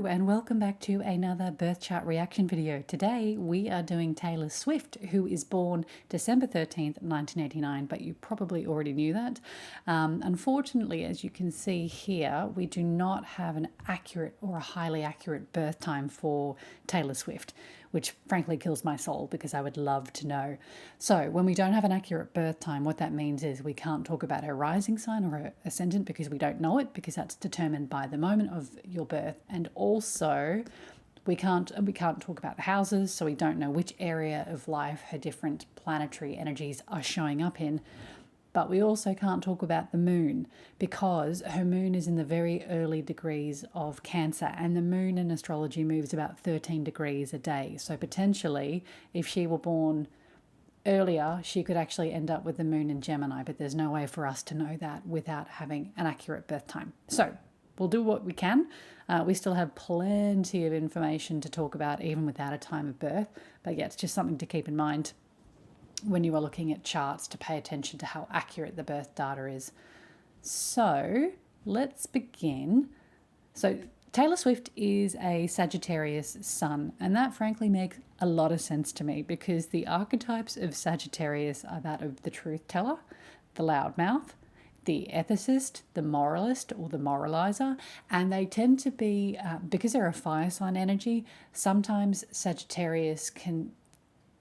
and welcome back to another birth chart reaction video. Today we are doing Taylor Swift, who is born December 13th, 1989, but you probably already knew that. Unfortunately, as you can see here, we do not have an accurate or a highly accurate birth time for Taylor Swift, which frankly kills my soul because I would love to know. So when we don't have an accurate birth time, what that means is we can't talk about her rising sign or her ascendant because we don't know it, because that's determined by the moment of your birth. And also we can't talk about the houses, so we don't know which area of life her different planetary energies are showing up in. But we also can't talk about the moon because her moon is in the very early degrees of Cancer, and the moon in astrology moves about 13 degrees a day. So potentially, if she were born earlier, she could actually end up with the moon in Gemini, but there's no way for us to know that without having an accurate birth time. So we'll do what we can. We still have plenty of information to talk about even without a time of birth. But yeah, it's just something to keep in mind when you are looking at charts, to pay attention to how accurate the birth data is. So let's begin. So Taylor Swift is a Sagittarius sun, and that frankly makes a lot of sense to me because the archetypes of Sagittarius are that of the truth teller, the loudmouth, the ethicist, the moralist or the moralizer, and they tend to be, because they're a fire sign energy, sometimes Sagittarius can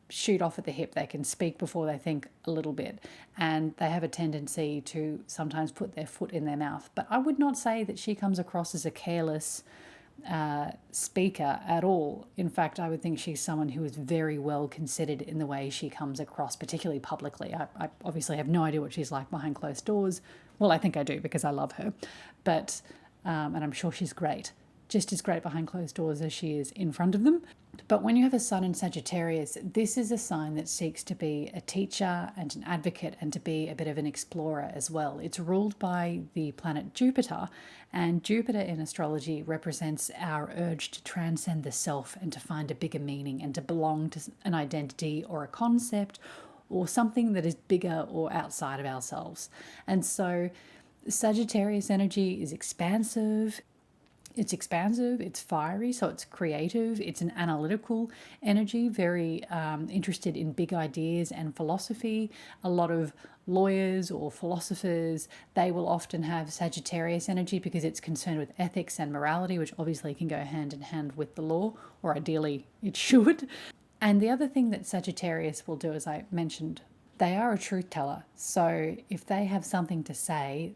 shoot off at the hip. They can speak before they think a little bit, and they have a tendency to sometimes put their foot in their mouth. But I would not say that she comes across as a careless speaker at all. In fact, I would think she's someone who is very well considered in the way she comes across, particularly publicly. I obviously have no idea what she's like behind closed doors. Well, I think I do because I love her, but and I'm sure she's great. Just as great behind closed doors as she is in front of them. But when you have a sun in Sagittarius, this is a sign that seeks to be a teacher and an advocate and to be a bit of an explorer as well. It's ruled by the planet Jupiter, and Jupiter in astrology represents our urge to transcend the self and to find a bigger meaning and to belong to an identity or a concept or something that is bigger or outside of ourselves. And so Sagittarius energy is expansive. It's fiery, so it's creative, it's an analytical energy, very interested in big ideas and philosophy. A lot of lawyers or philosophers, they will often have Sagittarius energy because it's concerned with ethics and morality, which obviously can go hand in hand with the law, or ideally it should. And the other thing that Sagittarius will do, as I mentioned, they are a truth teller. So if they have something to say,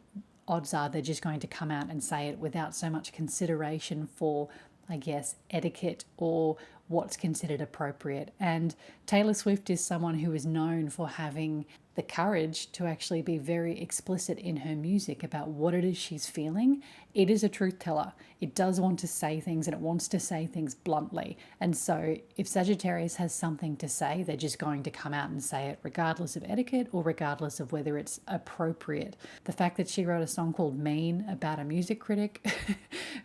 odds are they're just going to come out and say it without so much consideration for, I guess, etiquette or what's considered appropriate. And Taylor Swift is someone who is known for having the courage to actually be very explicit in her music about what it is she's feeling. It is a truth teller. It does want to say things, and it wants to say things bluntly. And so if Sagittarius has something to say, they're just going to come out and say it regardless of etiquette or regardless of whether it's appropriate. The fact that she wrote a song called Mean about a music critic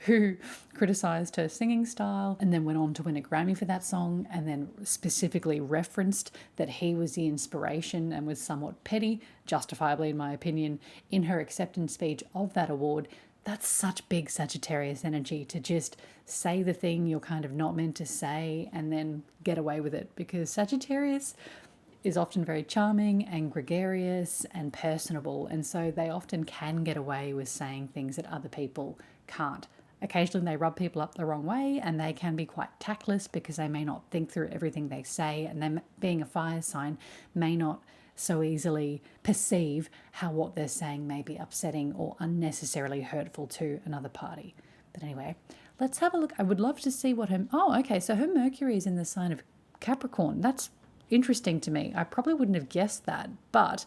who criticized her singing style and then went on to win a Grammy for that song, and then specifically referenced that he was the inspiration and was somewhat petty, justifiably in my opinion, in her acceptance speech of that award. That's such big Sagittarius energy to just say the thing you're kind of not meant to say and then get away with it, because Sagittarius is often very charming and gregarious and personable, and so they often can get away with saying things that other people can't. Occasionally they rub people up the wrong way, and they can be quite tactless because they may not think through everything they say, and them being a fire sign may not so easily perceive how what they're saying may be upsetting or unnecessarily hurtful to another party. But anyway, let's have a look. I would love to see what her... Oh, okay, so her Mercury is in the sign of Capricorn. That's interesting to me. I probably wouldn't have guessed that, but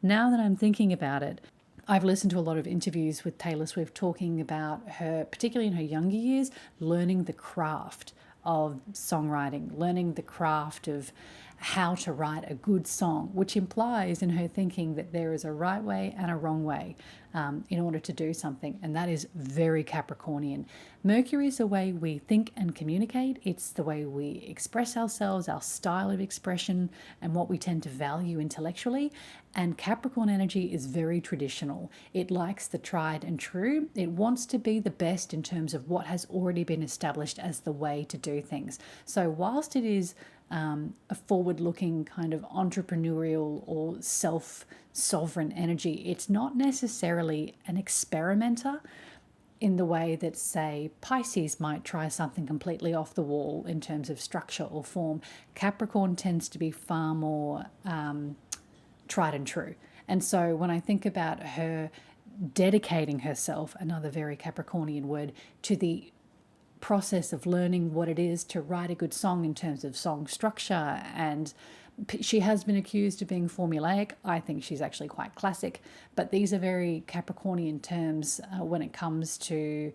now that I'm thinking about it, I've listened to a lot of interviews with Taylor Swift talking about her, particularly in her younger years, learning the craft of songwriting, learning the craft of how to write a good song, which implies in her thinking that there is a right way and a wrong way in order to do something. And that is very Capricornian. Mercury is the way we think and communicate. It's the way we express ourselves, our style of expression, and what we tend to value intellectually. And Capricorn energy is very traditional. It likes the tried and true. It wants to be the best in terms of what has already been established as the way to do things. So whilst it is a forward-looking kind of entrepreneurial or self-sovereign energy, it's not necessarily an experimenter in the way that, say, Pisces might try something completely off the wall in terms of structure or form. Capricorn tends to be far more tried and true. And so when I think about her dedicating herself, another very Capricornian word, to the process of learning what it is to write a good song in terms of song structure, and she has been accused of being formulaic. I think she's actually quite classic, but these are very Capricornian terms when it comes to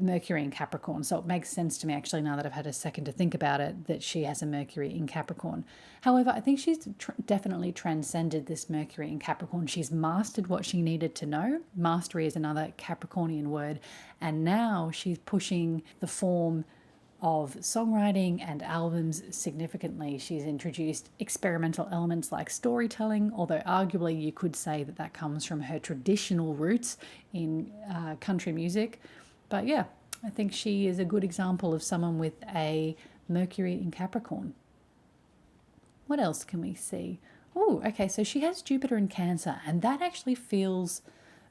Mercury in Capricorn. So it makes sense to me, actually, now that I've had a second to think about it, that she has a Mercury in Capricorn. However, I think she's definitely transcended this Mercury in Capricorn. She's mastered what she needed to know. Mastery is another Capricornian word. And now she's pushing the form of songwriting and albums significantly. She's introduced experimental elements like storytelling, although arguably you could say that that comes from her traditional roots in country music. But yeah, I think she is a good example of someone with a Mercury in Capricorn. What else can we see? Oh, okay, so she has Jupiter in Cancer, and that actually feels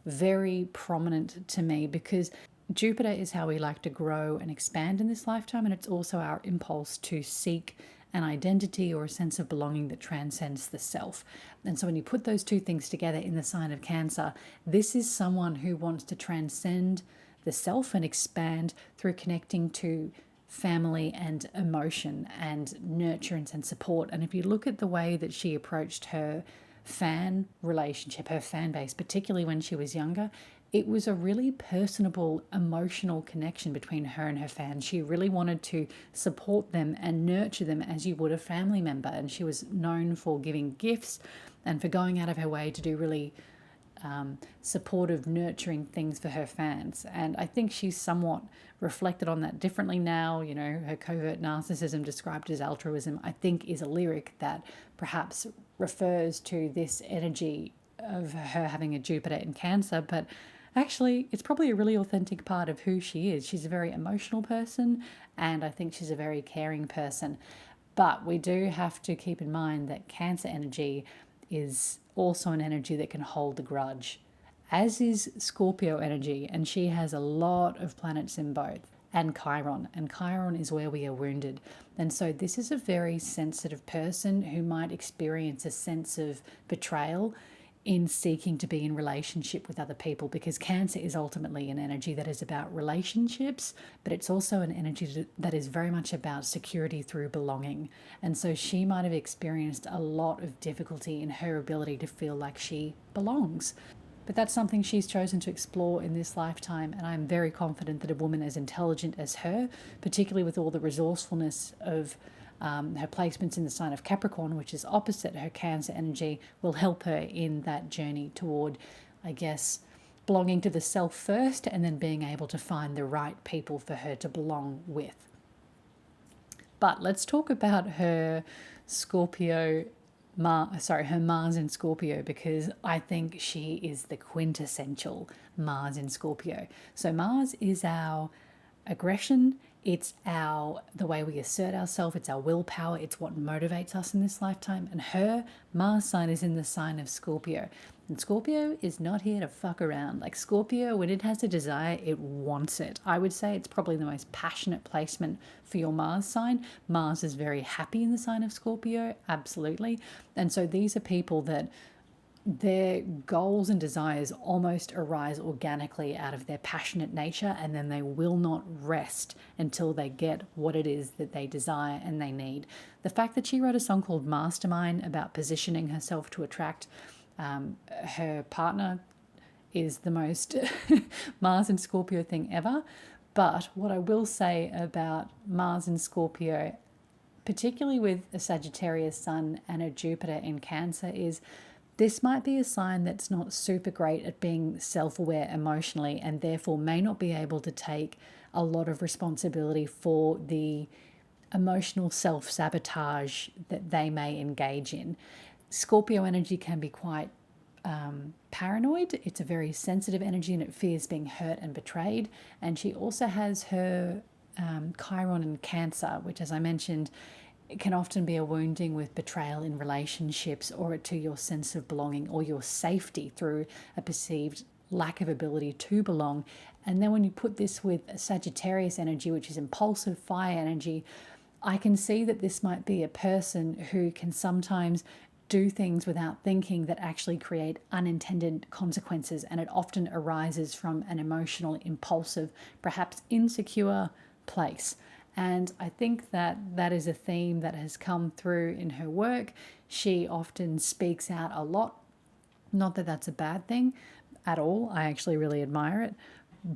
very prominent to me because Jupiter is how we like to grow and expand in this lifetime, and it's also our impulse to seek an identity or a sense of belonging that transcends the self. And so when you put those two things together in the sign of Cancer, this is someone who wants to transcend the self and expand through connecting to family and emotion and nurturance and support. And if you look at the way that she approached her fan relationship, her fan base, particularly when she was younger, it was a really personable, emotional connection between her and her fans. She really wanted to support them and nurture them as you would a family member. And she was known for giving gifts and for going out of her way to do really supportive, nurturing things for her fans. And I think she's somewhat reflected on that differently now. You know, her covert narcissism, described as altruism, I think is a lyric that perhaps refers to this energy of her having a Jupiter in Cancer, but actually it's probably a really authentic part of who she is. She's a very emotional person, and I think she's a very caring person. But we do have to keep in mind that Cancer energy is also an energy that can hold a grudge, as is Scorpio energy, and she has a lot of planets in both, and Chiron is where we are wounded. And so this is a very sensitive person who might experience a sense of betrayal in seeking to be in relationship with other people, because Cancer is ultimately an energy that is about relationships, but it's also an energy that is very much about security through belonging. And so she might have experienced a lot of difficulty in her ability to feel like she belongs. But that's something she's chosen to explore in this lifetime, and I'm very confident that a woman as intelligent as her, particularly with all the resourcefulness of her placements in the sign of Capricorn, which is opposite her Cancer energy, will help her in that journey toward, I guess, belonging to the self first, and then being able to find the right people for her to belong with. But let's talk about her her Mars in Scorpio, because I think she is the quintessential Mars in Scorpio. So Mars is our aggression, it's the way we assert ourselves, it's our willpower, it's what motivates us in this lifetime. And her Mars sign is in the sign of Scorpio. And Scorpio is not here to fuck around. Like Scorpio, when it has a desire, it wants it. I would say it's probably the most passionate placement for your Mars sign. Mars is very happy in the sign of Scorpio, absolutely. And so these are people that their goals and desires almost arise organically out of their passionate nature, and then they will not rest until they get what it is that they desire and they need. The fact that she wrote a song called Mastermind about positioning herself to attract her partner is the most Mars and Scorpio thing ever. But what I will say about Mars and Scorpio, particularly with a Sagittarius sun and a Jupiter in Cancer, is this might be a sign that's not super great at being self-aware emotionally, and therefore may not be able to take a lot of responsibility for the emotional self-sabotage that they may engage in. Scorpio energy can be quite paranoid. It's a very sensitive energy and it fears being hurt and betrayed. And she also has her Chiron in Cancer, which, as I mentioned, it can often be a wounding with betrayal in relationships or to your sense of belonging or your safety through a perceived lack of ability to belong. And then when you put this with a Sagittarius energy, which is impulsive fire energy, I can see that this might be a person who can sometimes do things without thinking that actually create unintended consequences. And it often arises from an emotional, impulsive, perhaps insecure place. And I think that that is a theme that has come through in her work. She often speaks out a lot. Not that that's a bad thing at all. I actually really admire it.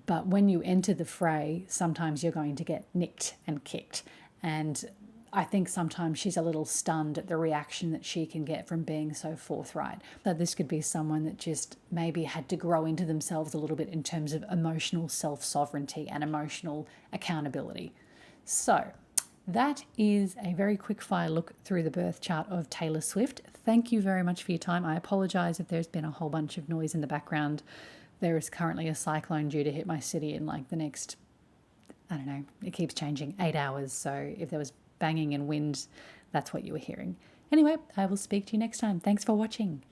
But when you enter the fray, sometimes you're going to get nicked and kicked. And I think sometimes she's a little stunned at the reaction that she can get from being so forthright. So this could be someone that just maybe had to grow into themselves a little bit in terms of emotional self-sovereignty and emotional accountability. So that is a very quick fire look through the birth chart of Taylor Swift. Thank you very much for your time. I apologize if there's been a whole bunch of noise in the background. There is currently a cyclone due to hit my city in like the next, I don't know, it keeps changing, 8 hours. So if there was banging and wind, that's what you were hearing. Anyway, I will speak to you next time. Thanks for watching.